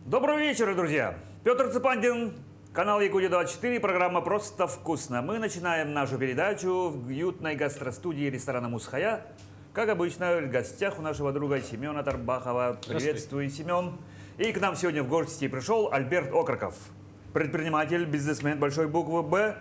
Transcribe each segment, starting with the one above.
Добрый вечер, друзья! Петр Цепандин, канал Якутия-24, программа «Просто вкусно». Мы начинаем нашу передачу в уютной гастростудии ресторана «Мусхая». Как обычно, в гостях у нашего друга Семена Тарбахова. Приветствую, Семен. И к нам сегодня в гости пришел Альберт Окроков, предприниматель, бизнесмен большой буквы «Б»,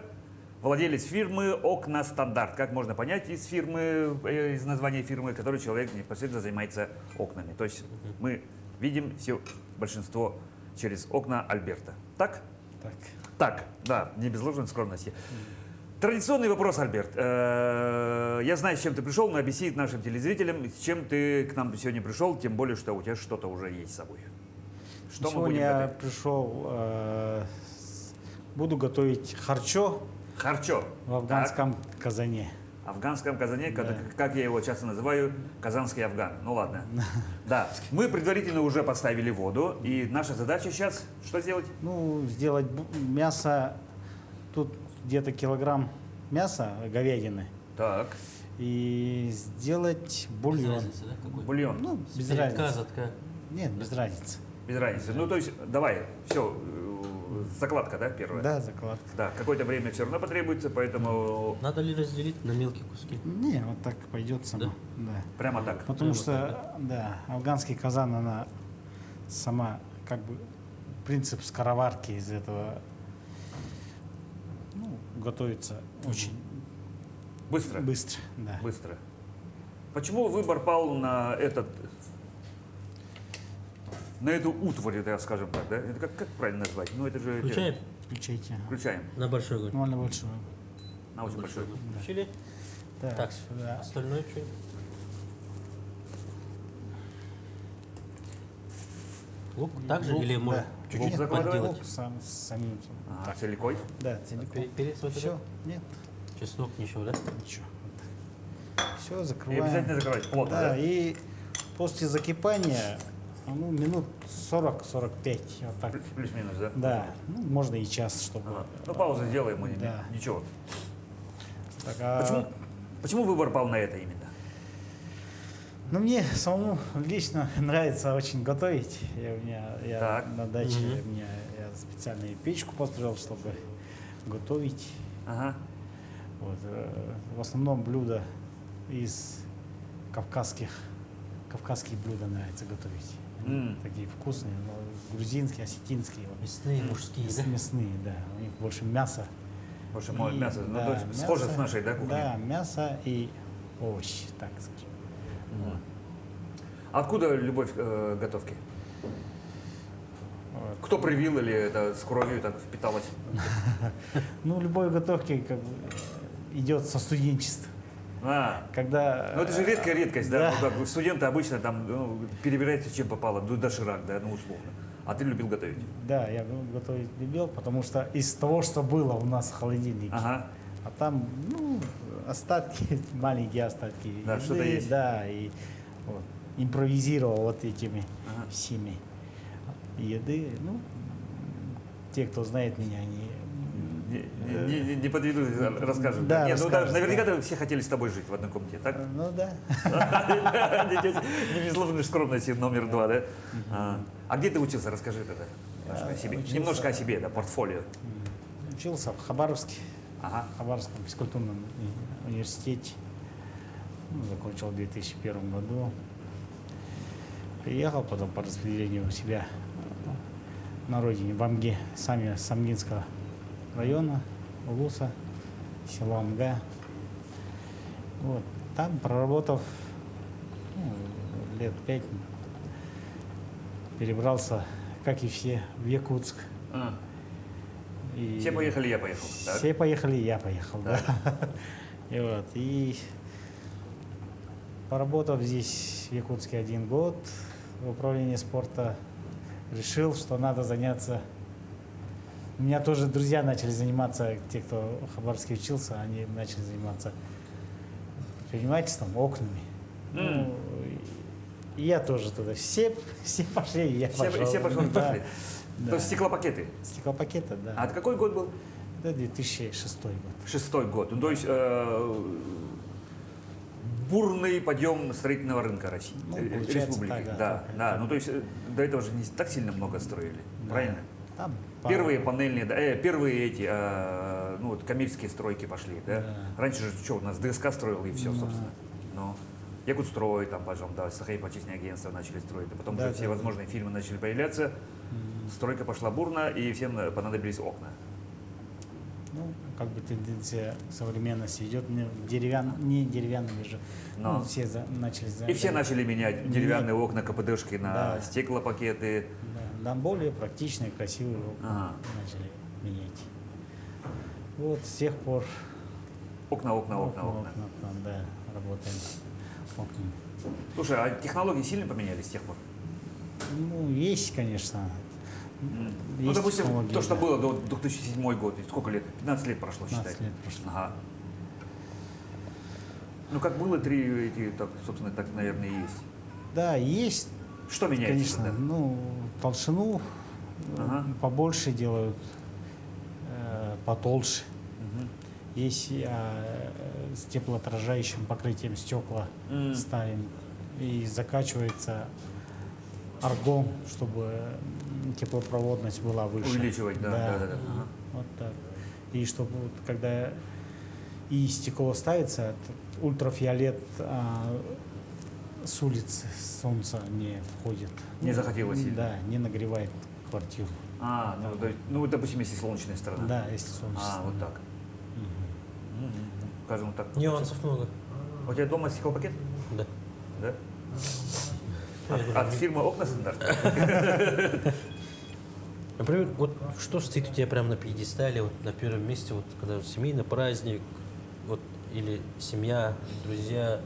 владелец фирмы «Окна Стандарт». Как можно понять из названия фирмы, которой человек непосредственно занимается окнами. То есть мы видим все большинство через окна Альберта. Так? Так. Так, да, не без ложной скромности. Традиционный вопрос, Альберт. Я знаю, с чем ты пришел, но объясни нашим телезрителям, с чем ты к нам сегодня пришел, тем более, что у тебя что-то уже есть с собой. Что мы будем Сегодня я готовить? пришел, буду готовить харчо Харчо. в афганском казане. Афганском казане, Да. как я его часто называю, казанский афган. Ну ладно. Да, мы предварительно уже поставили воду, и наша задача сейчас что сделать? Ну, сделать мясо, тут где-то килограмм мяса, говядины, Так, и сделать бульон. Без разницы, да, какой? бульон. Ну, без Спереди разницы. казатка. Нет, без разницы. Без разницы. Ну, то есть, давай, все, закладка, да, первая? Да, закладка. Да, какое-то время все равно потребуется, поэтому Надо ли разделить на мелкие куски? Не, вот так пойдет само. Да? Да. прямо так. Потому Прямо что, да, афганский казан, она сама, как бы, принцип скороварки из этого, ну, готовится очень Быстро. быстро, да. Быстро. Почему выбор пал на эту утварь, да, скажем так, да? Это как правильно назвать? Ну, это же... Включаем Включайте. Включаем. на большой огонь. Нормально большой. На очень большой. огонь. Включили. Да, Так, сюда. остальное что? Лук также Лук, или да. можно чуть-чуть Нет, закладываем? подделать? лук самим. А, Так. целикой. Да, целиком. Перец вот Все, этот? нет, Чеснок ничего, да? ничего. Все, И закрываем. обязательно закрывать плотно, Да, да? и после закипания, ну, минут 40-45, вот так. Плюс-минус, да? Да, ну, можно и час, чтобы... Ага. Ну, паузу сделаем, мы Да. ничего. Так, а, Почему выбор пал на это именно? Ну, мне самому лично нравится очень готовить. Я Так. на даче, Мгм. я специальную печку построил, чтобы готовить. Ага. Вот, в основном блюда из кавказских блюда нравится готовить. Они такие вкусные, но грузинские, осетинские. Вот. Мясные, мужские, да? Мясные, да. У них больше мяса. Больше И, мясо. Ну, да, то есть схоже с нашей, да, кухней? Да, мясо и овощи, так скажем. Мгм. Откуда любовь к готовке? Вот. Кто привил или это с кровью так впиталось? Ну, любой готовки как бы идет со студенчества. Когда... Ну это же редкая редкость, да? Да. Ну, как, студенты обычно там перебираются, чем попало, ну, доширак, да, ну условно. А ты любил готовить? Да, я готовить любил, потому что из того, что было у нас в холодильнике, Ага. а там, ну, остатки, маленькие остатки. Да, еды, что-то есть. Да, и вот, импровизировал вот этими Ага. всеми еды. Ну, те, кто знает меня, они... Не подведу, расскажут. Да, Нет, ну, расскажут, наверняка да. все хотели с тобой жить в одной комнате, так? Ну да. Безусловно, скромность номер 2, да? А где ты учился? Расскажи тогда. Немножко о себе. учился- Немножко о себе, да, портфолио. Учился в Хабаровске, Ага. в Хабаровском физкультурном университете. Ну, закончил в 2001 году. Приехал потом по распределению у себя на родине, в Амге, сами Самгинского района, Улуса, село Амга. Вот. Там, проработав лет 5, перебрался, как и все, в Якутск. А. И Все поехали, я поехал. так? все поехали, я поехал, да. И вот, и поработав здесь в Якутске 1 год в управлении спорта, решил, что надо заняться. У меня тоже друзья начали заниматься, те, кто в Хабаровске учился, они начали заниматься предпринимательством, окнами. Ну, и я тоже туда. Все пошли, и я пошел. Все пошли. Да, То да. есть стеклопакеты. Стеклопакеты, да. А это какой год был? Это 2006 год. 6-й год. Ну, то есть бурный подъем строительного рынка России, Ну, получается республики. так, да, да, да. так. Ну, то есть до этого же не так сильно много строили, Да. правильно? Там Первые панельные, первые эти, ну вот коммерческие стройки пошли, да? Да. Раньше же что, у нас ДСК строил и все, собственно. Но Якутстрой, там, пожалуйста, да, Сахаи-почистные агентства начали строить, а потом Да, уже все да, возможные фильмы начали появляться, стройка пошла бурно, и всем понадобились окна. Ну, как бы тенденция современности идет не деревянными же. Но. Ну, все начали И все начали менять деревянные окна, КПДшки на Да. стеклопакеты. Да, более практичные, красивые окна Ага. начали менять. Вот с тех пор Окна. да, работаем окнами. Слушай, а технологии сильно поменялись с тех пор? Ну, есть, конечно. Ну, Есть допустим, технологии, то, что да. было до 2007 год, сколько лет? 15 лет прошло, 15 считай. лет прошло. Ага. Ну, как было три эти, так, собственно, так, наверное, и есть. Да, есть, Что меняется конечно. тогда? Ну, толщину Ага. побольше делают, потолще. Мгм. Есть с теплоотражающим покрытием стекла М. ставим. И закачивается аргон, чтобы теплопроводность была выше. Увеличивать, да. Ага. Вот так. И чтобы вот, когда и стекло ставится, ультрафиолет с улицы солнца не входит. Не заходило сильно. Да, не нагревает квартиру. Ну, то есть, ну, вот, допустим, если солнечная сторона. Да, если солнце. Вот так. Мгм. Скажем так. Нюансов много. У тебя дома стеклопакет? Да. Да? Я думаю, От фирмы окна стандарт? Например, вот что стоит у тебя прямо на пьедестале, вот на первом месте, вот когда вот семейный праздник, вот или семья, друзья,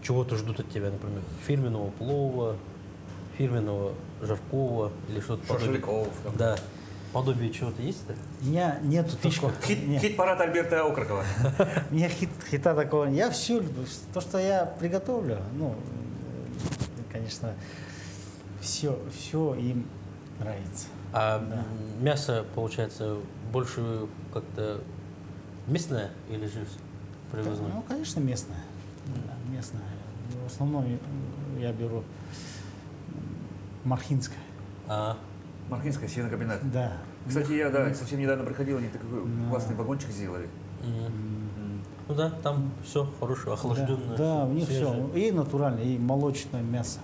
чего-то ждут от тебя, например, фирменного плова, фирменного жаркого или что-то подобие. Шашлыков. там. Да. Подобие чего-то есть это? У меня нету такого. Нет. Хит-парад Альберта Окрокова. У меня хита такого. Я все люблю. То, что я приготовлю, ну, конечно, все им нравится. А Да. мясо, получается, больше как-то местное или же привозное? Ну, конечно, местное. Да, местное. В основном я беру махинское. А, Маркинская свинокомбинат. Да. Кстати, я совсем недавно приходил, они такой классный вагончик сделали. ну да, там все хорошее, охлажденное. Да, у них все. свежее, И натуральное, и молочное мясо.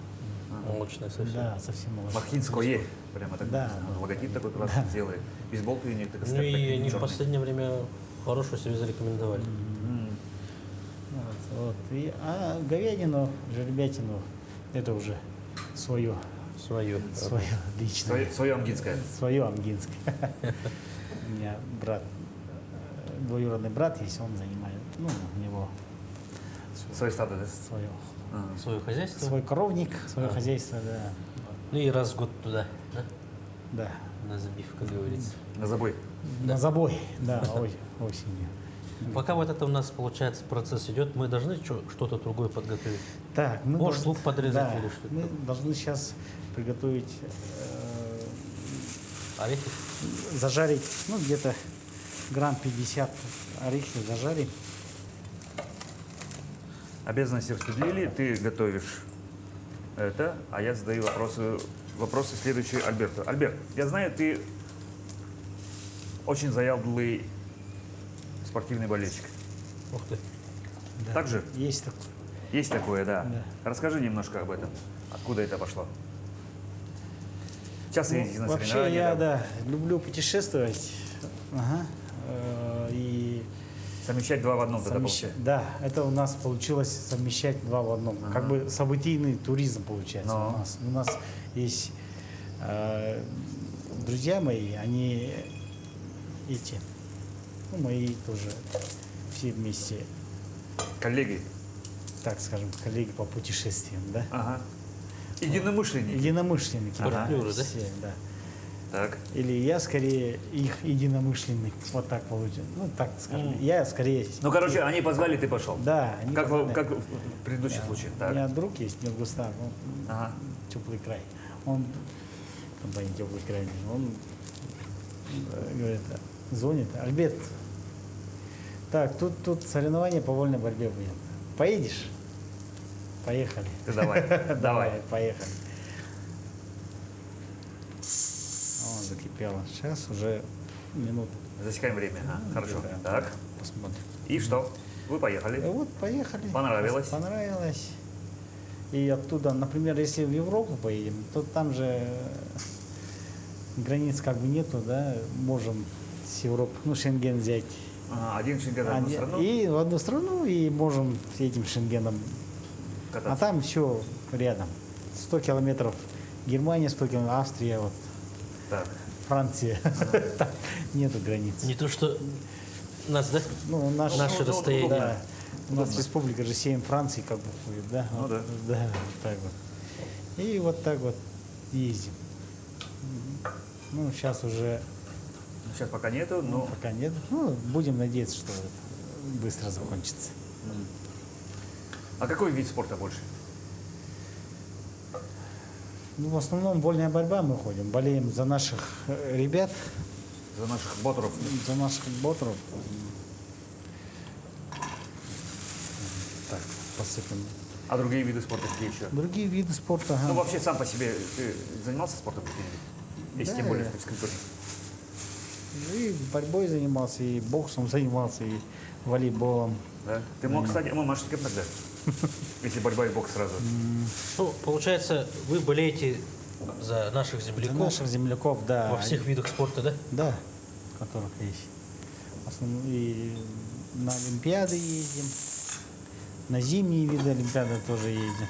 молочное совсем. Да, совсем молочное. Махинское. Прямо так Да. написано. Логотип такой классный сделали. Бейсболка у них такая. Ну и они в чёрная. последнее время хорошо себя зарекомендовали. Вот. А говядину, жеребятину, это уже свое Свое. личное. Свое амгинское. Свое амгинское. У меня брат, двоюродный брат есть, он занимает, ну, у него Свое стадо, да? свое, Ага. Свое хозяйство. свой коровник, свое А. хозяйство, да. Ну и раз в год туда, да? Да. На забив, как говорится. На забой. На забой, да, осенью. Пока вот это у нас, получается, процесс идет, мы должны что-то другое подготовить. Так, мы Может, лук подрезать да, или что-то мы такое? должны сейчас приготовить, Орехи? зажарить, ну, где-то грамм 50 орехи зажарим. Обязанности распределили, ты готовишь это, а я задаю вопросы следующие Альберту. Альберт, я знаю, ты очень заядлый спортивный болельщик. Ух ты. Да, Так же? Есть такое. Есть такое, да. Да. Расскажи немножко об этом. Откуда это пошло? Часто ездите на Вообще соревнования? я, там? да, люблю путешествовать. Ага. И Совмещать два в одном тогда совмещать. получается. Да, это у нас получилось совмещать два в одном. Ага. Как бы событийный туризм получается Но. у нас. У нас есть друзья мои, они эти, ну, мои тоже все вместе, Коллеги. так скажем, коллеги по путешествиям, да? Ага. Единомышленники. Единомышленники. Ага. Партнеры, да? Все, да. Так. Или я скорее их единомышленник, вот так получилось. Ну, так скажем. Я скорее... Ну, короче, они позвали, ты пошел. Да, они Как, позвали. как в предыдущих случаях. У Так. меня друг есть, Мелгустав, он Ага. теплый край. Он, компания теплый край, он говорит, звонит, Альберт, так, тут соревнования по вольной борьбе будет. Поедешь? Поехали. Ты давай, давай. Поехали. О, закипело. Сейчас уже минут. Засекаем время. Хорошо. Да, Так. посмотрим. И что? Вы поехали. Вот, поехали. Понравилось? Понравилось. И оттуда, например, если в Европу поедем, то там же границ как бы нету, да, можем с Европы, ну, Шенген взять. Один шенген в одну страну И в одну страну, и можем с этим Шенгеном. А кататься. там все рядом. 100 километров Германия, 100 километров Австрия, вот, Так. Франция. Там нету границ. Не то, что нас, да? Ну, Наше расстояние. Да. У нас республика же 7 Франции как бы входит, да? Ну Вот, да. Да, вот так вот. И вот так вот ездим. Ну, сейчас уже Сейчас пока нету, но пока нет. Ну, будем надеяться, что это быстро закончится. а какой вид спорта больше? Ну, в основном вольная борьба мы ходим. Болеем за наших ребят, За наших ботеров. за наших ботров. Так, посыпем. А другие виды спорта какие еще? Другие виды спорта. Ну, вообще, сам по себе, ты занимался спортом каким-нибудь? Если Да. тем более в физкультуре. И борьбой занимался, и боксом занимался, и волейболом. Да? Ты мог стать ММАшником тогда? Если борьба и бокс сразу. Ну, получается, вы болеете за наших Для земляков наших земляков, да. во всех видах спорта, да? Да, которых есть. В основном и на Олимпиады ездим, на зимние виды Олимпиады тоже ездим.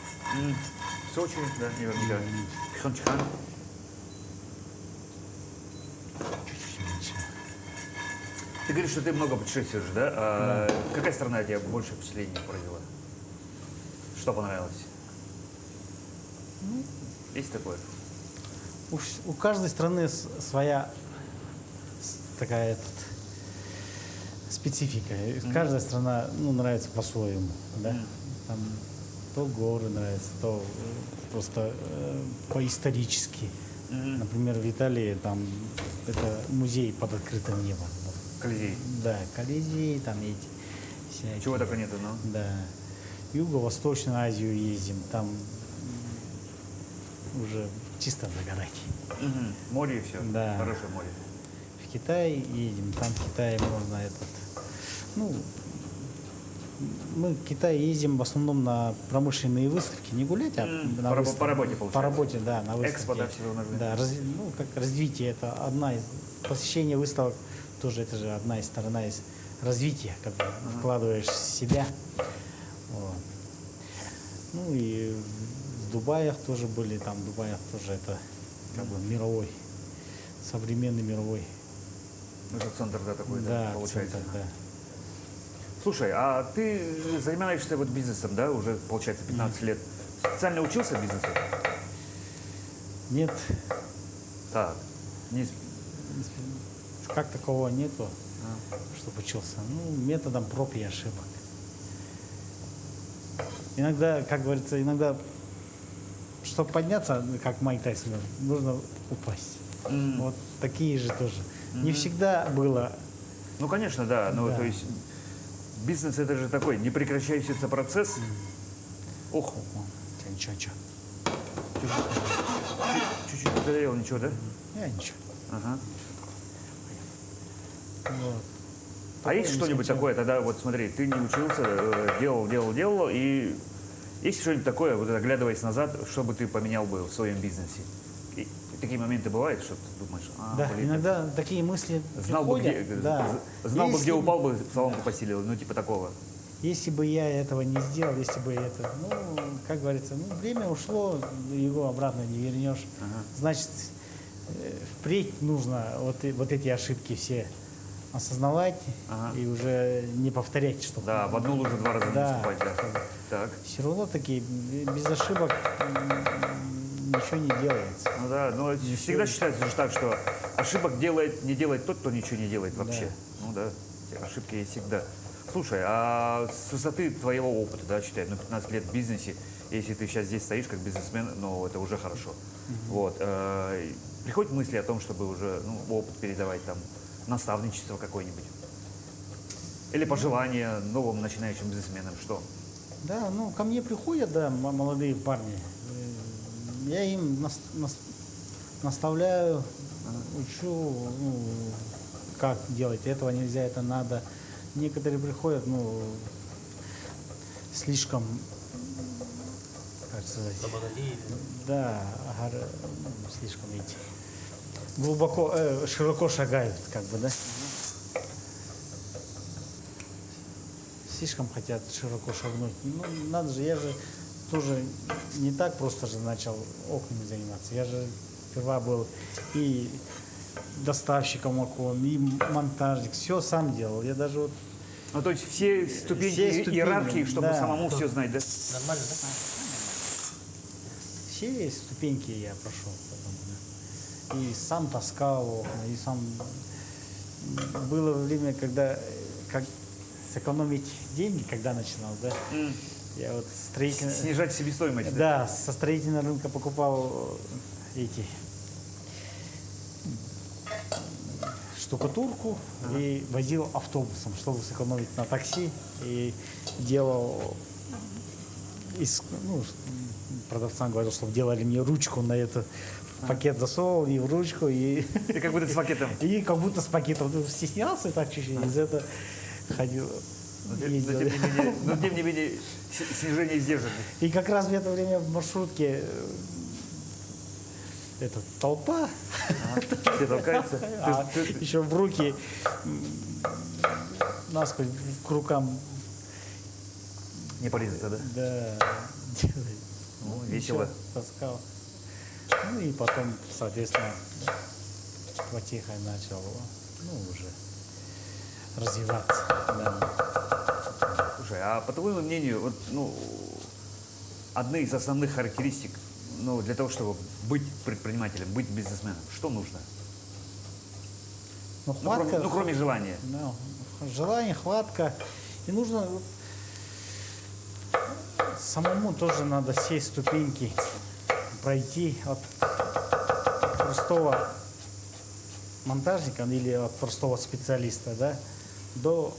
В Сочи, да, наверняка. Пхенчхан. Чуть меньше. Ты говоришь, что ты много путешествуешь, да? Какая страна тебе больше впечатлений произвела? Что понравилось? Есть такое? У каждой страны своя такая специфика. И каждая страна, ну, нравится по-своему, да. Там то горы нравятся, то просто по-исторически. Например, в Италии там это музей под открытым небом. Колизей. Да, Колизей, там эти всякие. Чего только нету, но. Да. Юго-Восточную Азию ездим, там уже чисто загорать. Море и все. Да. Хорошее море. В Китай едем, там в Китае можно ну, мы в Китай ездим в основном на промышленные выставки, не гулять, а на По выставки. работе, получается. По работе, да, на выставке. Экспо, да, всего нужны. Да, ну, как развитие, это одна из, посещение выставок тоже, это же одна из сторона из развития, как бы вкладываешь в себя. Вот. Ну и в Дубаях тоже были, там в Дубаях тоже это как бы мировой, современный мировой. Это центр, да, такой, Да, получается. центр, да. Слушай, а ты занимаешься вот бизнесом, да, уже, получается, 15 лет. Специально учился бизнесу? Нет, Так. Не... как такового нету, чтобы учился. Ну, методом проб и ошибок. Иногда, как говорится, чтобы подняться, как Майк Тайсон говорит, нужно упасть. Вот такие же тоже. Не всегда было. Ну, конечно, да. Ну, Да. то есть бизнес это же такой непрекращающийся процесс. Ох, Ничего. чуть-чуть подгорело, ничего, да? Я ничего. Ага. Вот. А есть Такое что-нибудь несколько. такое, тогда вот смотри, ты не учился, делал, и есть что-нибудь такое, вот оглядываясь назад, что бы ты поменял бы в своем бизнесе? И такие моменты бывают, что ты думаешь, Да, блин, иногда такие мысли знал бы, где, приходят, да. знал бы, Если где упал бы, соломку постелил, ну типа такого. Если бы я этого не сделал, если бы это, ну, как говорится, ну, время ушло, его обратно не вернешь. Значит, впредь нужно вот эти ошибки все осознавать и уже не повторять, чтобы. Да, в одну лужу два раза не Да. наступать, да. Так. Все равно такие, без ошибок ничего не делается. Ну да, но всегда считается же так, что ошибок не делает тот, кто ничего не делает вообще. Да. Ну да, ошибки есть всегда. Слушай, а с высоты твоего опыта, да, считай, 15 лет в бизнесе, если ты сейчас здесь стоишь как бизнесмен, ну это уже хорошо. Вот. Приходят мысли о том, чтобы уже опыт передавать, там, наставничество какое-нибудь? Или пожелания новым начинающим бизнесменам, что? Да, ну ко мне приходят, да, молодые парни. Я им наставляю, учу, ну, как делать. Этого нельзя, это надо. Некоторые приходят, ну, слишком, как сказать, да, слишком эти, глубоко, широко шагают, как бы, да. Слишком хотят широко шагнуть. Ну, надо же, я же тоже не так просто же начал окнами заниматься. Я же сперва был и доставщиком окон, и монтажник, все сам делал. Я даже вот... Ну, то есть все ступеньки, Все ступени, иерархии, чтобы да. самому все знать, да? Нормально, да? Все ступеньки я прошел потом, да. И сам таскал окна, и сам... Было время, когда... Как сэкономить деньги, когда начинал, да? Я вот строительный... Снижать себестоимость, да? Да, со строительного рынка покупал эти штукатурку и возил автобусом, чтобы сэкономить на такси. И делал, ну, продавцам говорил, чтобы делали мне ручку на это. Пакет засовывал и в ручку, и... Ты как будто с пакетом. И как будто с пакетом. Стеснялся так чуть-чуть, из этого ходил. Но тем не менее, снижение издержек. И как раз в это время в маршрутке толпа, Все толкаются. еще в руки насквозь к рукам, Не порезаться, да? да, делает. Ну, весело. Ничего, таскал. Ну и потом, соответственно, потихо начал, ну, уже развиваться. Да. Слушай, а по твоему мнению, вот, ну, одна из основных характеристик, ну, для того, чтобы быть предпринимателем, быть бизнесменом, что нужно? Ну, хватка, кроме желания. да, желание, хватка. И нужно самому тоже надо все ступеньки пройти от простого монтажника или от простого специалиста, да, до...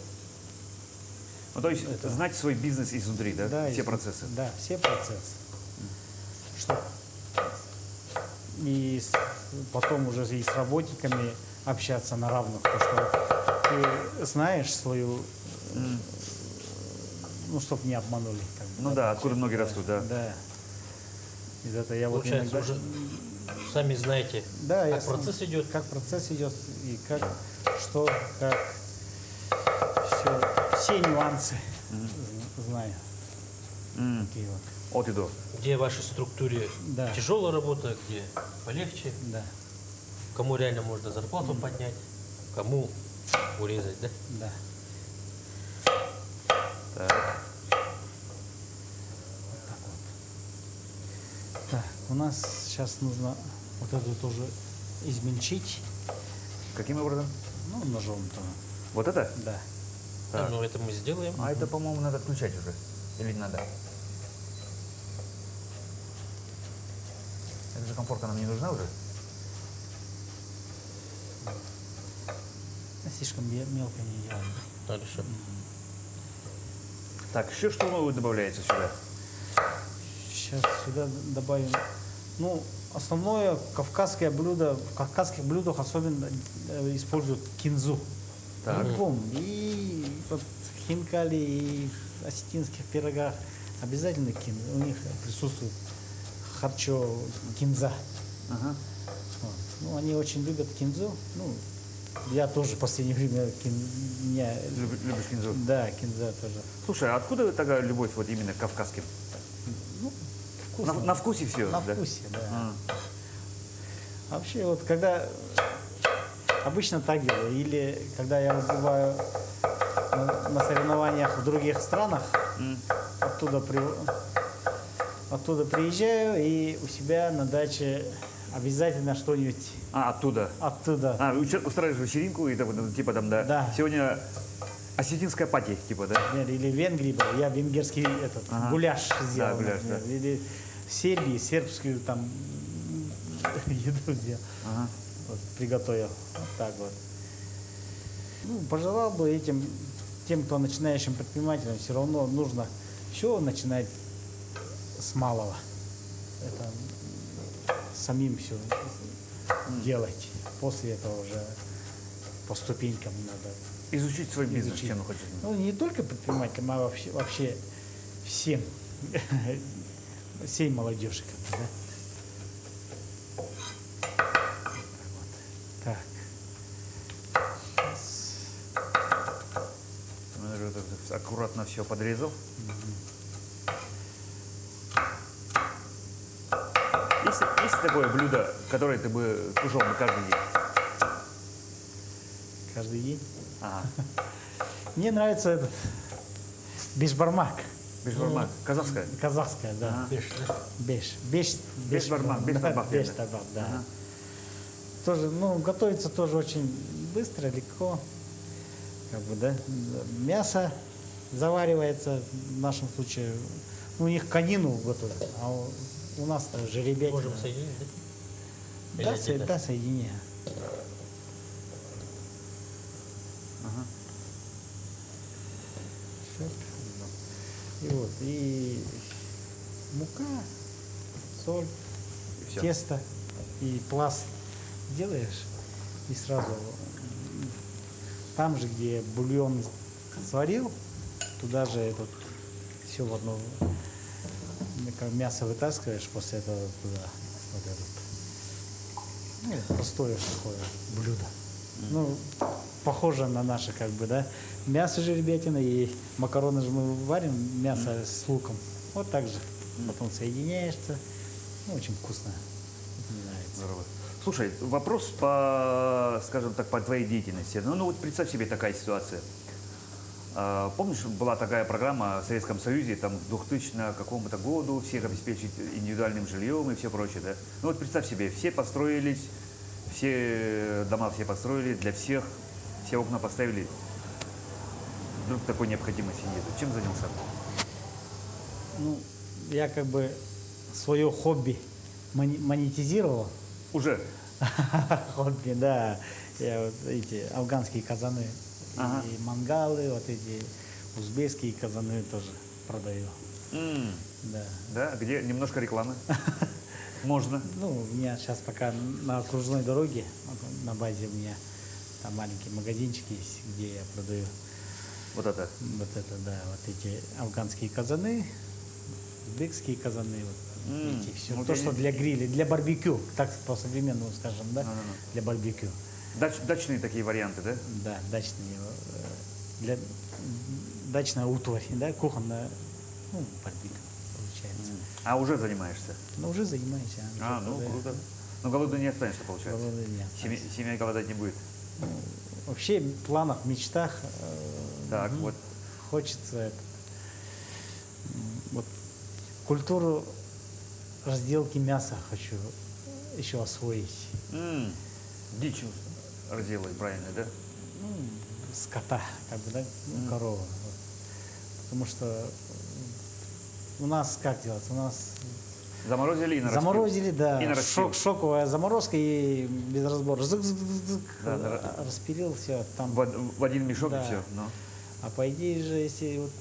Ну, то есть знать свой бизнес изнутри, да? Да, Все процессы. Да, все процессы. Что? И потом уже и с работниками общаться на равных, потому что ты знаешь свою, ну, чтобы не обманули. Как бы, Ну да, откуда ноги растут, да. Да. Из этого я вот Получается, иногда... уже сами знаете, Да, я как процесс идет. Как процесс идет и как, что, как, все нюансы знаю. Такие вот. От и до. Где в вашей структуре Да. тяжелая работа, где полегче, Да, кому реально можно зарплату поднять, кому урезать, да? да. Так. Так, у нас сейчас нужно вот эту тоже измельчить, Каким образом? ну, ножом-то, Вот это? да. Да, ну это мы сделаем. А это, по-моему, надо отключать уже. Или не надо? Эта же комфорка нам не нужна уже? Слишком мелко не делаем. Хорошо. Так, еще что новое добавляется сюда? Сейчас сюда добавим, ну, основное кавказское блюдо, в кавказских блюдах особенно используют кинзу. Так. В любом. И вот в хинкали, и в осетинских пирогах обязательно у них присутствует харчо, кинза. Ага. Вот. Ну, они очень любят кинзу. Ну, я тоже в последнее время Любишь кинзу? Да, кинза тоже. Слушай, а откуда такая любовь вот именно к кавказским? Ну, вкусно. На вкусе все, На да? вкусе, да. А. Вообще, вот когда обычно так делаю, или когда я бываю на соревнованиях в других странах, оттуда приезжаю и у себя на даче обязательно что-нибудь Оттуда. оттуда. Устраиваешь вечеринку и типа там, да? Да. Сегодня осетинская пати, типа, да? Например, или в Венгрии был, я венгерский гуляш сделал, гуляш, например. да. Или в Сербии сербскую там еду сделал. Ага. Вот, приготовил. Вот так вот. Ну, пожелал бы тем, кто начинающим предпринимателям, все равно нужно Все начинать с малого. Это самим все делать. После этого уже по ступенькам надо. Изучить свой бизнес, Изучить. чем вы хотите. Ну, не только предпринимателям, а вообще всем. Всей молодежи. Как бы, да? Вот. Так. Сейчас. Аккуратно все подрезал. Есть такое блюдо, которое ты бы кушал бы каждый день? Каждый день. Ага. Мне нравится этот бешбармак. Бешбармак. Казахская? Казахская, да. Бешбармак, бешбармак, да. Бешбармак, да. Ага. Тоже, ну, готовится тоже очень быстро, легко. Как бы, да. Мясо заваривается, в нашем случае, у них конину готовят, а у нас жеребятина. Можем соединить, да? Да, Или где-то? да, соединяю. Ага. И вот, и мука, соль, И всё. тесто и пласт делаешь, и сразу там же, где бульон сварил, туда же этот все в одно как мясо вытаскиваешь, после этого туда вот этот. Ну, простое такое блюдо. Ну, похоже на наше, как бы, да. Мясо жеребятина и макароны же мы варим, мясо с луком. Вот так же. Потом соединяешься. Ну, очень вкусно. Мне нравится. Здорово. Слушай, вопрос по, скажем так, по твоей деятельности. Ну вот представь себе такая ситуация. Помнишь, была такая программа в Советском Союзе, там, в 2000 какому-то году, всех обеспечить индивидуальным жильем и все прочее, да? Ну вот представь себе, все построились, все дома все построили, для всех, все окна поставили. Вдруг такой необходимости нет. Чем занялся? Ну, я как бы свое хобби монетизировал. Уже? Хобби, да. Я вот эти афганские казаны Ага. и мангалы, вот эти узбекские казаны тоже продаю. Да. Да, где немножко рекламы? Можно. Ну, у меня сейчас пока на окружной дороге, на базе у меня там маленький магазинчик есть, где я продаю Вот это. вот это, да, вот эти афганские казаны, узбекские казаны, вот эти все. Ну, То, ты что не- для гриля, для барбекю, так по-современному скажем, да, Ну-ну-ну. для барбекю. Дачные такие варианты, да? Да, дачные, для дачная утварь, да, кухонная, ну, барбекю получается. А уже занимаешься? Но уже занимаюсь. А, ну круто. Ну голодный не останешься, получается. Голодный не останешься. Семья голодать не будет. Вообще в планах, мечтах Так, вот. хочется вот культуру разделки мяса хочу еще освоить. Дичь разделывать правильно, да? Ну, скота, как бы, да, ну, корову. Вот. Потому что у нас как делать? У нас Заморозили и нарастил. заморозили, да, И нарастил. шоковая заморозка и без разбора. Зык-зык-зык, Да, распилил все, там. В один мешок Да. и все. Ну. А по идее же, если вот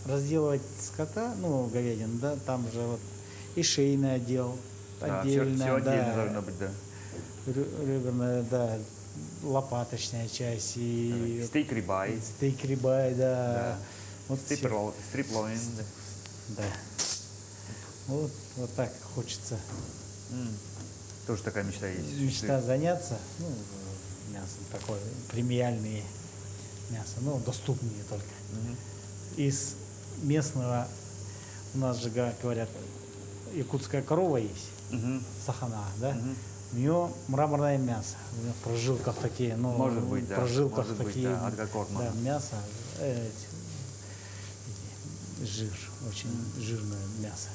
разделывать скота, ну, говядину, да, там же вот и шейный отдел Да, отдельно, все да, отдельно должно быть, да. реберная, да, лопаточная часть и Стейк рибай, стейк рибай, да. Да. Вот всё. стрип-лоин. Да. Вот так хочется Тоже такая мечта есть. мечта заняться, ну, мясом такое, премиальные мясо, ну, доступные только. Из местного, у нас же говорят, якутская корова есть, сахана, да? У нее мраморное мясо, у нее в прожилках такие, ну, Может быть, да, в прожилках может быть, такие, да, от Гакорма. да, мясо, жир, очень жирное мясо.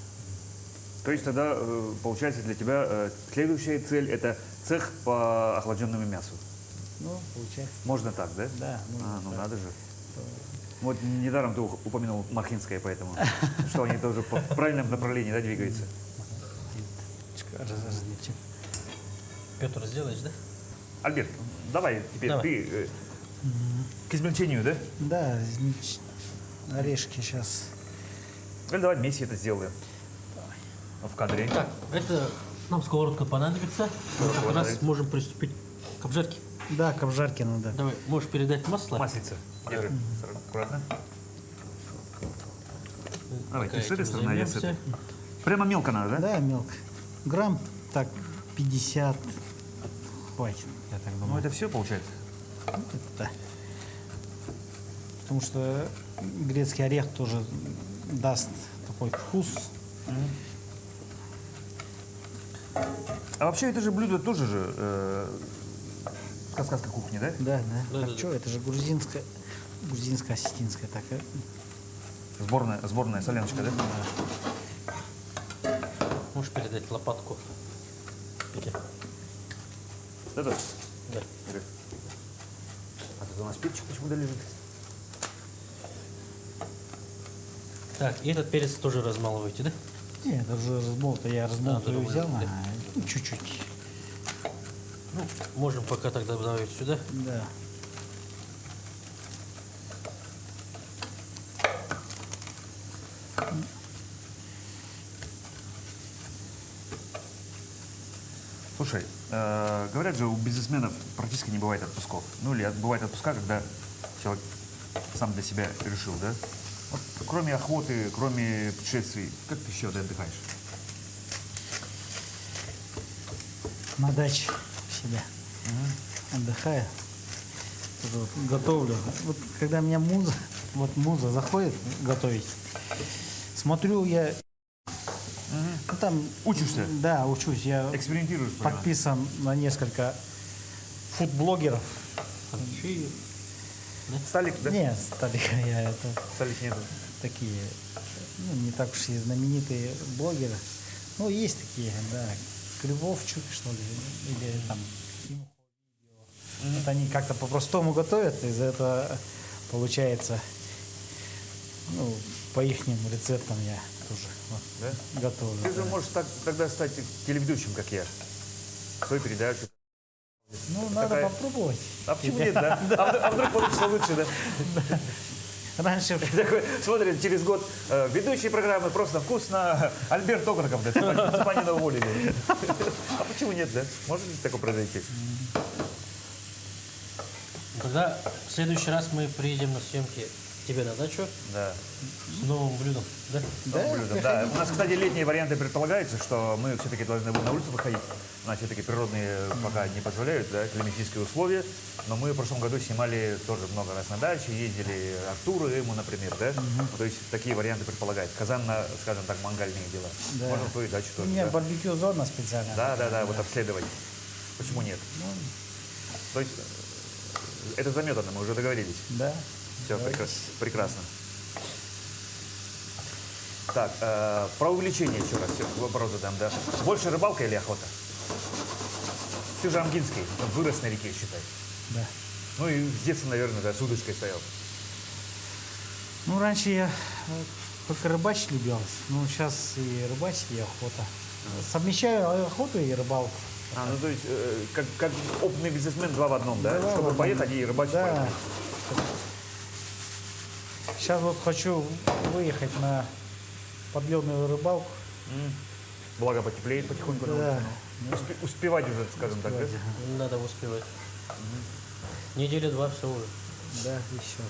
То есть тогда, получается, для тебя следующая цель – это цех по охлажденному мясу. Ну, получается, Можно так, да? да. Ну надо же. Вот недаром ты упомянул Мархинское, поэтому, что они тоже в правильном направлении, да, двигаются. Различим. Петр, сделаешь, да? Альберт, давай теперь Давай. ты к измельчению, да? Да, Орешки сейчас. Или давай вместе это сделаем. В кадре. Так, это нам сковородка понадобится. Мы как раз понадобится. можем приступить к обжарке. Да, к обжарке надо. Давай, можешь передать масло? Маслица. Держи. Аккуратно. Давай, Пока ты с этой этим стороны, а я с этой. займемся. Прямо мелко надо, да? Да, мелко. Грамм так 50 хватит, я так Ну, думаю. это все получается? Да. Потому что грецкий орех тоже даст такой вкус. А вообще это же блюдо тоже же кавказской кухни, да? Да, Да, да. да, А что, это же грузинско-осетинская такая. Сборная соляночка, да? Можешь передать лопатку. Петя. Это? Да. Бери. А тут у нас перчик почему-то лежит. Так, и этот перец тоже размалываете, да? Нет, это уже размолото. Я размолотую думаю, взял. да. Ну, чуть-чуть. Ну, можем пока тогда добавить сюда. Да. Слушай, говорят же, у бизнесменов практически не бывает отпусков. Ну или бывает отпуска, когда человек сам для себя решил, да? Вот, кроме охоты, кроме путешествий, как ты еще отдыхаешь? На даче у себя. Отдыхаю. Тут вот готовлю. Вот когда меня муза заходит готовить, смотрю я. Ну, там, Учишься? Да, учусь. Я Экспериментируешь? понимаю? подписан на несколько фудблогеров. Конфи. Сталик, да? Нет, Сталика, я это Сталик нету. такие, ну, не так уж и знаменитые блогеры. Ну, есть такие, да. Кривовчук, что ли, или там Тимохов видео. Вот они как-то по-простому готовят, из-за этого получается, ну, по ихним рецептам я тоже вот, Да? готовлю. Ты же да. можешь тогда стать телеведущим, как я. Свою передачу. Ну, надо такая- попробовать. А почему нет, да? А вдруг получится лучше, да? Раньше Такой, смотрит, через год ведущие программы «Просто вкусно» Альберт Окороков, да, Цыпанина уволили. А почему нет, да? Может ли такое произойти? Тогда в следующий раз мы приедем на съемки к тебе на дачу Да. с новым блюдом, да? Новым блюдом, да. У нас, кстати, летние варианты предполагается, что мы все-таки должны на улицу выходить. У нас все-таки природные пока не позволяют, да, климатические условия. Но мы в прошлом году снимали тоже много раз на даче, ездили Артуру, ему, например, да. То есть такие варианты предполагают. Казан на, скажем так, мангальные дела. Да. Можно твою дачу у тоже, меня да? барбекю-зона специальная. Да, вот обследовать. Почему нет? То есть это заметано, мы уже договорились. Да. Все, прекрасно. Так, про увлечение еще раз вопрос задам, да. Больше рыбалка или охота? Ты же Амгинский, вырос на реке, считай. Да. Ну и с детства, наверное, да, с удочкой стоял. Ну, раньше я только рыбачить любилась. Ну, сейчас и рыбачить, и охота. Совмещаю охоту и рыбалку. А, ну то есть, как опытный бизнесмен, два в одном, да? Два в Чтобы одном. поехать и рыбачить. Да. поехать. Сейчас вот хочу выехать на подледную рыбалку. Благо потеплеет потихоньку. на Да. улице, ну. Успевать уже, скажем так, да? Надо успевать. Неделя-два, все уже. Да, еще.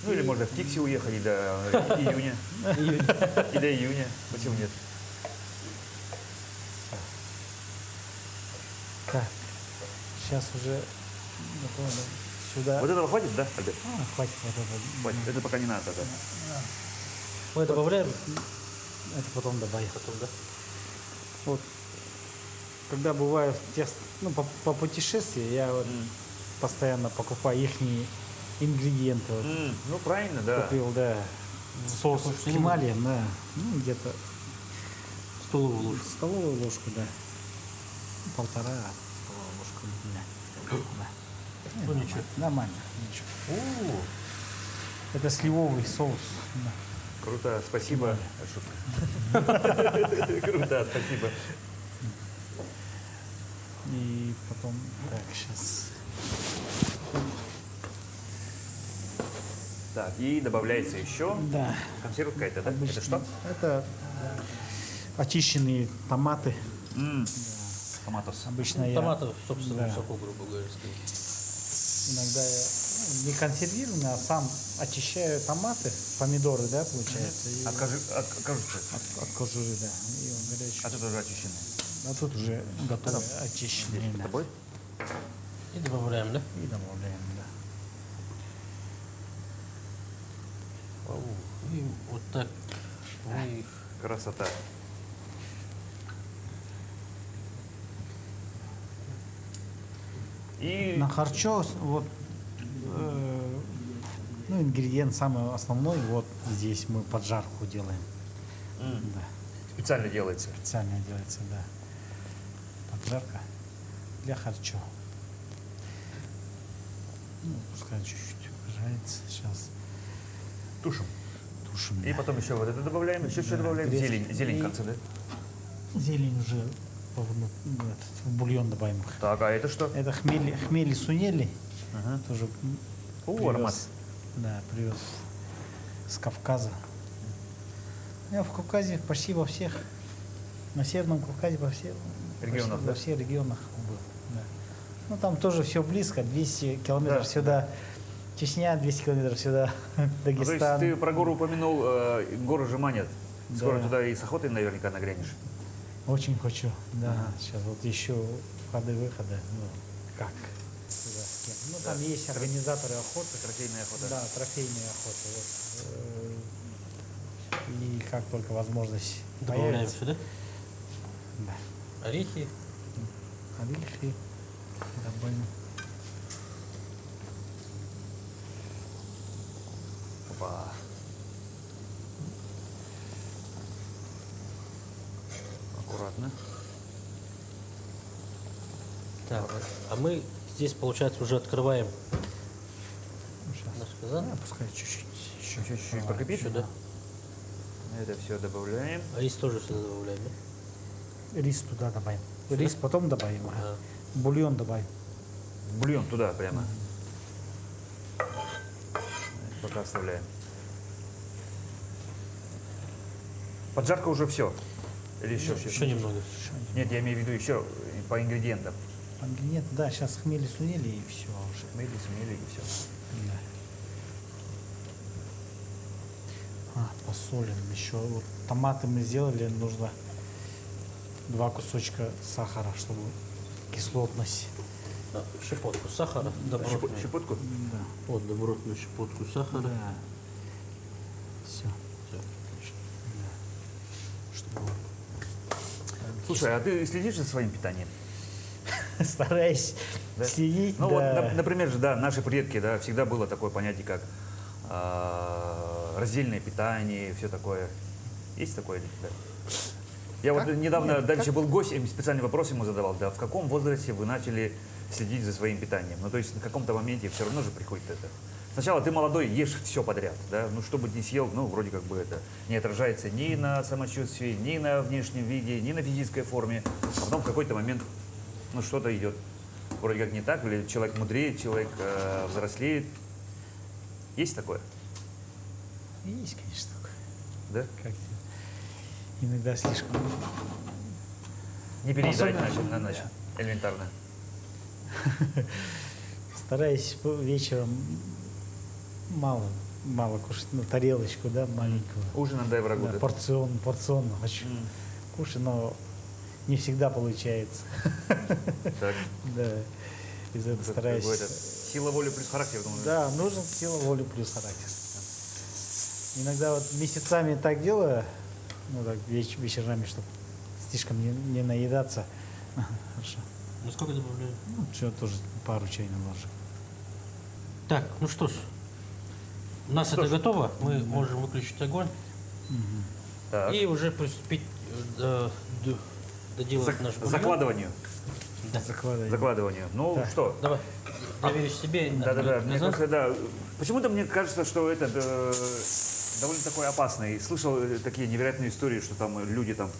Ну или можно в Тикси уехать и до июня. И до июня. Почему нет? Так, сейчас уже готово, да. Сюда. Вот этого хватит, да, Альберт? Хватит вот это. Хватит. Это пока не надо, да. Мы добавляем Это потом добавить. потом, да? Вот, когда бываю по путешествии, я вот постоянно покупаю их ингредиенты. Вот. Ну правильно, да. Купил, да. Соус с Хималием, да. Ну, где-то Столовую ложку. столовую ложку, да. Полтора столовую ложку. Да. Ну ничего. Нормально, ничего. О, Это сливовый соус. Да. Круто, спасибо. Шутка. Круто, спасибо. И потом, так, сейчас. Так, и добавляется еще Да. консерва какая-то, да? Обычно. Это что? Это очищенные томаты. Томатос. Обычно я Томатов, собственно, да. соку, грубо говоря, сказать. иногда я не консервированный, а сам очищаю томаты, помидоры, да, получается. И От кожицы. от кожуры, да. И он горячий. А тут уже очищенный. А тут уже готовы очищенные. С Да. тобой? И добавляем, да? И добавляем, да. И вот так мы их Красота. И На харчо вот ну, ингредиент самый основной, вот здесь мы поджарку делаем. Да, специально делается. специально делается, да. Поджарка для харчо. Ну, пускай чуть-чуть жарится. Сейчас Тушим. тушим. И да. потом еще вот это добавляем, еще что Да, добавляем. грецкий. Зелень. Зелень в И- конце, да? Зелень уже в бульон добавим. Так, а это что? Это хмели сунели. Ага. Тоже О, аромат. Да, привез с Кавказа. Я в Кавказе почти во всех, на Северном Кавказе во всех Регионах, почти да? во всех регионах был. Да. Ну там тоже все близко, 200 километров Да, сюда, Чечня, 200 километров сюда, Ну, то есть Дагестан. ты про гору упомянул, горы же манят. Скоро Да. туда и с охотой наверняка нагрянешь. Очень хочу, да. Сейчас вот еще входы-выходы, ну как туда, с кем. Ну там есть организаторы охоты. Трофейная охота. Да, трофейные охоты. Вот. И как только возможность добавляем появится, сюда да. орехи. Орехи добавим. Опа. Аккуратно. Так, а мы здесь, получается, уже открываем Ну, сейчас. наш казан. Пускай чуть-чуть еще. Чуть-чуть покипит. Сюда. Это все добавляем. А рис тоже сюда добавляем, да? Рис туда добавим. Рис потом добавим, а Ага. бульон добавим. Бульон туда прямо. Пока оставляем. Поджарка уже все. Или еще Еще что-то? немного. Нет, я имею в виду еще по ингредиентам. Нет, да, сейчас хмели сунели и все уже. Мыли, смели и все. Да. Посолим еще. Вот томаты мы сделали, нужно 2 кусочка сахара, чтобы кислотность. А, щепотку сахара, добротную. Щепотку? Да. Вот, добротную щепотку сахара. Да. Все. Всё. Чтобы Слушай, а ты следишь за своим питанием? стараюсь Да? следить. Ну да. вот, например же, да, наши предки, да, всегда было такое понятие, как раздельное питание, все такое. Есть такое? Да. Я вот недавно, Нет, дальше был гость, и специальный вопрос ему задавал, да, в каком возрасте вы начали следить за своим питанием? Ну, то есть на каком-то моменте все равно же приходит это. Сначала ты молодой, ешь все подряд, да, ну, что бы ни съел, ну, вроде как бы это не отражается ни на самочувствии, ни на внешнем виде, ни на физической форме, а потом в какой-то момент, ну, что-то идет вроде как не так, или человек мудреет, человек взрослеет. Есть такое, Есть, конечно, такое. да? Как иногда слишком. Не переедать Особенно- на ночь, элементарно. Стараюсь вечером мало кушать, ну, тарелочку, да, маленькую. Ужин отдай врагу. Да, да? порционно хочу кушать, но не всегда получается. Так, Да. Из этого это стараюсь. какой-то сила воли плюс характер. думаю. Да, нужен сила воли плюс характер. Иногда вот месяцами так делаю, ну так вечерами, чтобы слишком не наедаться. Хорошо. Ну сколько добавляем? Ну, все тоже пару чайных ложек. Так, ну что ж. У нас это готово. Мы можем выключить огонь Так. и уже приступить доделать наш бульон. Закладыванию. Да. Закладыванию. Ну Так. что? Давай. Доверюсь себе. Да-да-да. открыть Мне казан. просто, да. Почему-то мне кажется, что это довольно такой опасный. Слышал такие невероятные истории, что там люди там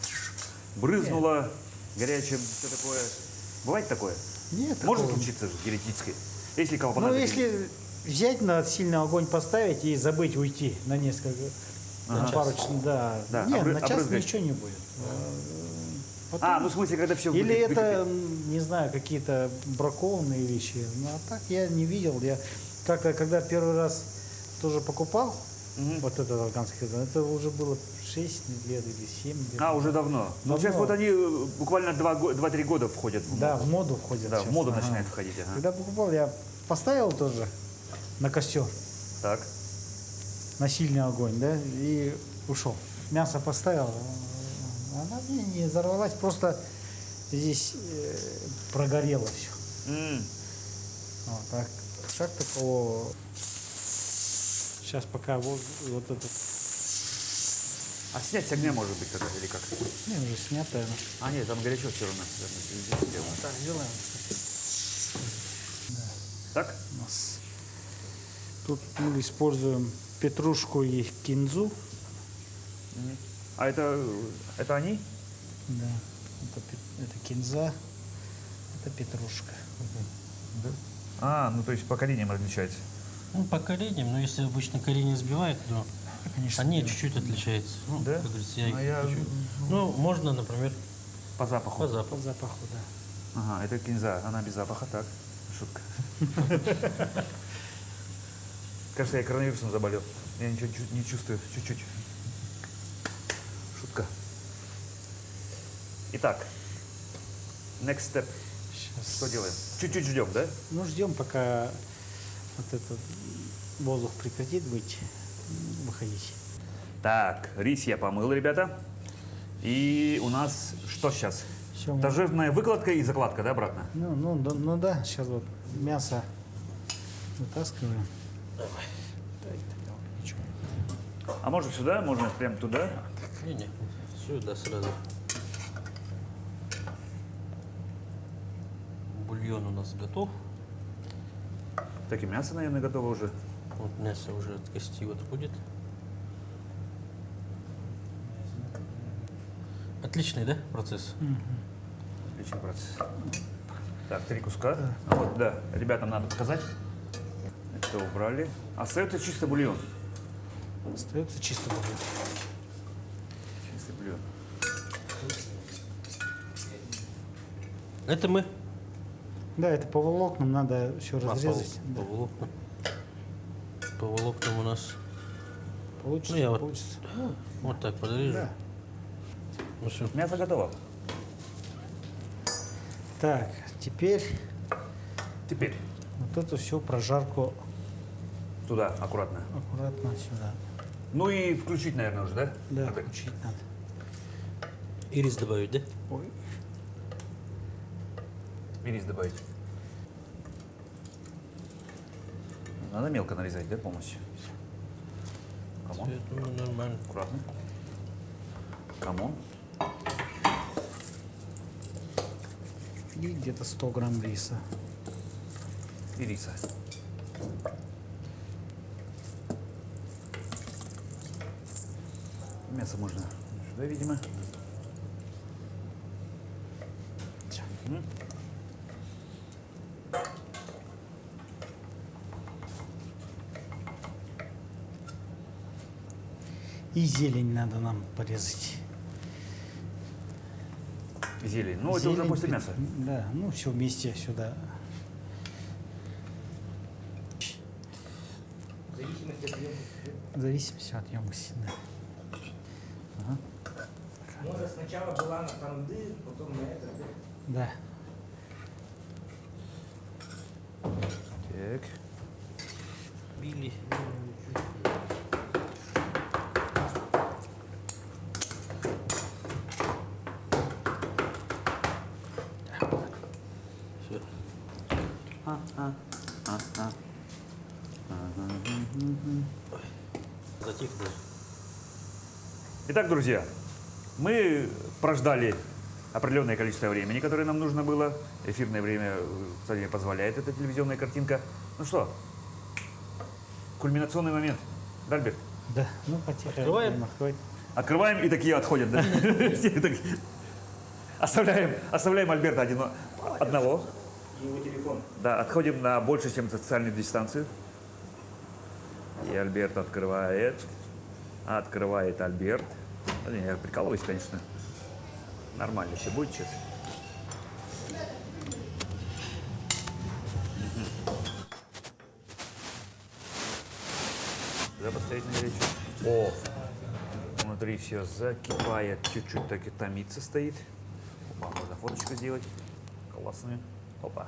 брызнуло горячим, все такое. Бывает такое? Нет, Может такого. случиться же теоретически. Если кого Ну, если взять на сильный огонь поставить и забыть уйти на несколько, на час. пару часов. Да. Да, Нет, на час обрызгать. ничего не будет. А, ну в смысле, когда все Или это, не знаю, какие-то бракованные вещи. Ну, а так я не видел. Я как-то, когда первый раз тоже покупал, вот этот афганский, это уже было 6 лет или 7 лет. А, уже давно. Ну, сейчас Давно. вот они буквально 2-3 года входят в моду. Да, в моду входят. Да, в сейчас. моду Ага. начинает входить. Ага. Когда покупал, я поставил тоже на костер, Так. на сильный огонь, да, и ушел. Мясо поставил, она не взорвалась, просто здесь прогорело все. Вот, так такого. Сейчас пока вот этот, А снять с огня может быть тогда или как? не, уже снято. А нет, там горячо все равно. Так, делаем. Так? У нас тут мы используем петрушку и кинзу. А это они? Да, это кинза, это петрушка. А, ну то есть поколением различается. Ну, по кореньям, но если обычно корень сбивают, то Конечно. они чуть-чуть отличаются. Ну, Да? как говорится, я их А я- хочу. Ну, можно, например, По запаху. по запаху. По запаху, да. Ага, это кинза, она без запаха, так. Шутка. Кажется, я коронавирусом заболел. Я ничего не чувствую, чуть-чуть. Шутка. Итак, next step. Сейчас. Что делаем? Чуть-чуть ждем, да? Ну, ждем, пока вот этот воздух прекратит быть, выходить. Так, рис я помыл, ребята. И у нас что сейчас? Всё, мы- Торжественная выкладка и закладка, да, обратно? Ну да, сейчас вот мясо вытаскиваем. Дай, тогда вот ничего. А может сюда, можно прям туда? Не, сюда сразу. Бульон у нас готов. Так и мясо, наверное, готово уже. Вот мясо уже от кости вот будет. Отличный, да, процесс? Отличный процесс. Так, 3 куска. А вот, да, ребятам надо показать. Это убрали. Остается чисто бульон. Остается чисто бульон. Чистый бульон. Это мы. Да, это по волокнам надо все разрезать. По Да. волокнам. По волокнам у нас Получится, Ну, я вот- получится. Ну, вот так подрежу. да. Ну все. Мясо готово. Так, теперь Теперь вот это все прожарку туда, аккуратно. аккуратно сюда. Ну и включить, наверное, уже, да? Да, Альберт? включить надо. И рис добавить, да? Ой. И рис добавить. Надо мелко нарезать, да, полностью? Камон, Я думаю, нормально. аккуратно. Камон. И где-то 100 грамм риса. И риса. Мясо можно сюда, видимо. Всё. И зелень надо нам порезать. Зелень. Ну, это уже Зелень, после мяса. Да, ну все вместе сюда. В зависимости от емкости, да. Может, сначала была на танды, потом на это. Да. Так. Били. Все. Затих даже. Итак, друзья, мы прождали определенное количество времени, которое нам нужно было. Эфирное время, кстати, позволяет эта телевизионная картинка. Ну что, кульминационный момент. Да, Альберт? Да, ну потихо. Открываем? будем открывать. Открываем, и такие отходят, да? Все такие. Оставляем Альберта одного. Его телефон. Да, отходим на больше, чем социальную дистанцию. И Альберт открывает. Открывает Альберт. Блин, я прикалываюсь, конечно. Нормально все будет сейчас. Сюда поставить на горячую. О! Внутри все закипает, чуть-чуть так и томиться стоит. Опа, можно фоточку сделать. Классную. Опа.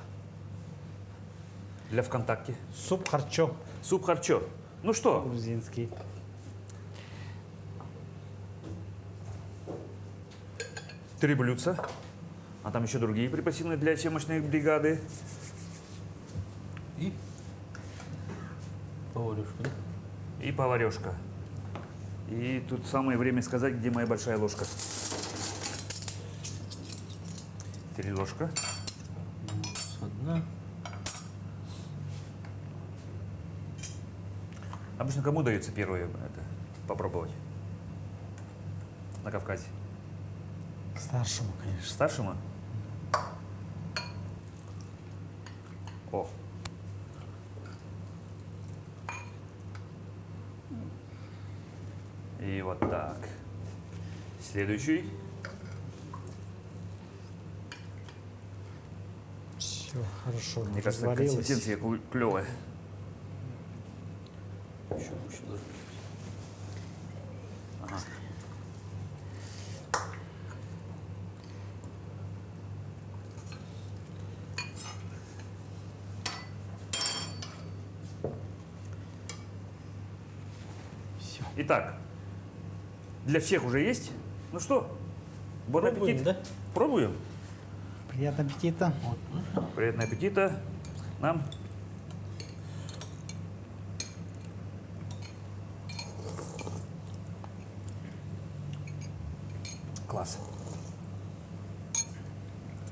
Для ВКонтакте. Суп харчо Суп харчо. Ну что, грузинский. три блюдца. А там еще другие припасены для съемочной бригады. И поварюшку, да? И поварешка. И тут самое время сказать, где моя большая ложка. 3 ложка. Одна. Обычно кому дается первое это, попробовать? На Кавказе? Старшему, конечно. Старшему? О. И вот так. Следующий. Все хорошо. Мне кажется, разварилось. консистенция клевая. Еще должен быть. Все. Итак, для всех уже есть? Ну что, бон Пробуем, аппетит. да? Пробуем. Приятного аппетита. Приятного аппетита нам. Класс.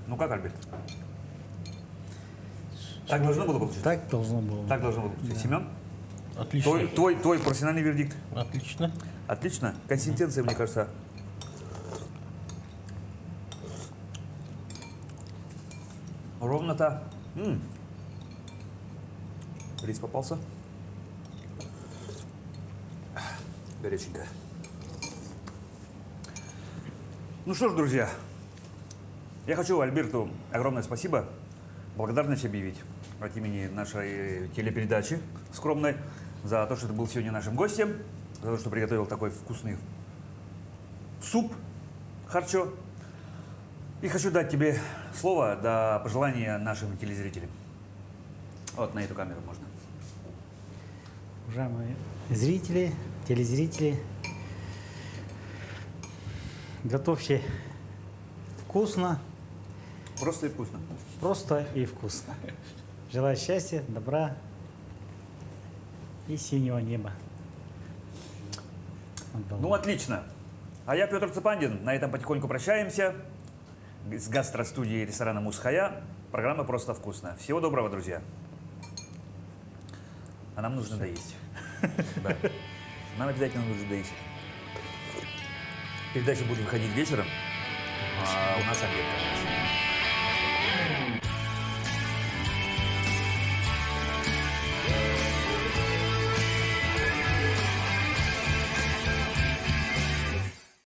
Ну как, Альберт? Так должно было получиться? Так должно было. Так должно было получиться. Семен? Отлично. Твой профессиональный вердикт. Отлично. Отлично. Консистенция, мне кажется. Ровно-то. Рис попался. Горяченько. Ну что ж, друзья, я хочу Альберту огромное спасибо, благодарность объявить от имени нашей телепередачи скромной за то, что ты был сегодня нашим гостем, за то, что приготовил такой вкусный суп харчо. И хочу дать тебе слово до пожелания нашим телезрителям. Вот на эту камеру можно. Уважаемые зрители, телезрители, готовьте вкусно, Просто и вкусно. просто и вкусно. Желаю счастья, добра и синего неба. Ну, отлично. А я, Петр Цепандин, на этом потихоньку прощаемся с гастростудией ресторана «Мусхая». Программа «Просто вкусно». Всего доброго, друзья. А нам нужно доесть. Да. Нам обязательно нужно доесть. Передача будет выходить вечером, а у нас обед как раз.